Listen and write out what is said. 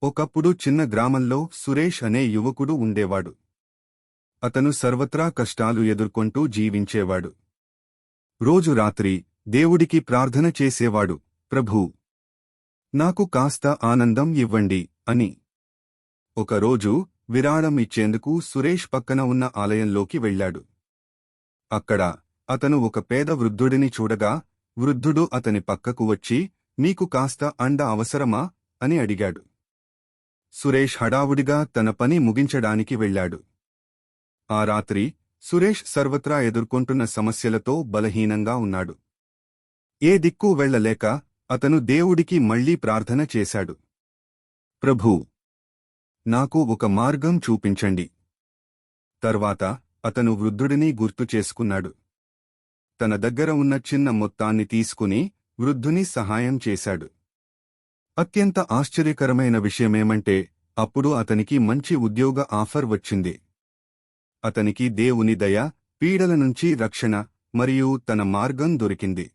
ఒకప్పుడు చిన్న గ్రామంలో సురేష్ అనే యువకుడు ఉండేవాడు. అతను సర్వత్రా కష్టాలు ఎదుర్కొంటూ జీవించేవాడు. రోజు రాత్రి దేవుడికి ప్రార్థన చేసేవాడు, ప్రభూ, నాకు కాస్త ఆనందం ఇవ్వండి అని. ఒకరోజు విరాళం ఇచ్చేందుకు సురేష్ పక్కన ఉన్న ఆలయంలోకి వెళ్ళాడు. అక్కడ అతను ఒక పేద వృద్ధుడిని చూడగా, వృద్ధుడు అతని పక్కకు వచ్చి, నీకు కాస్త అండ అవసరమా అని అడిగాడు. సురేష్ హడావుడిగా తన పని ముగించడానికి వెళ్ళాడు. ఆ రాత్రి సురేష్ సర్వత్రా ఎదుర్కొంటున్న సమస్యలతో బలహీనంగా ఉన్నాడు. ఏ దిక్కు వెళ్లలేక అతను దేవుడికి మళ్లీ ప్రార్థన చేశాడు. ప్రభూ, నాకు ఒక మార్గం చూపించండి. తర్వాత అతను వృద్ధుడిని గుర్తు చేసుకున్నాడు. తన దగ్గర ఉన్న చిన్న మొత్తాన్ని తీసుకుని వృద్ధుని సహాయం చేశాడు. అత్యంత ఆశ్చర్యకరమైన విషయమేమంటే, అప్పుడు అతనికి మంచి ఉద్యోగ ఆఫర్ వచ్చింది. అతనికి దేవుని దయ, పీడల నుంచి రక్షణ మరియు తన మార్గం దొరికింది.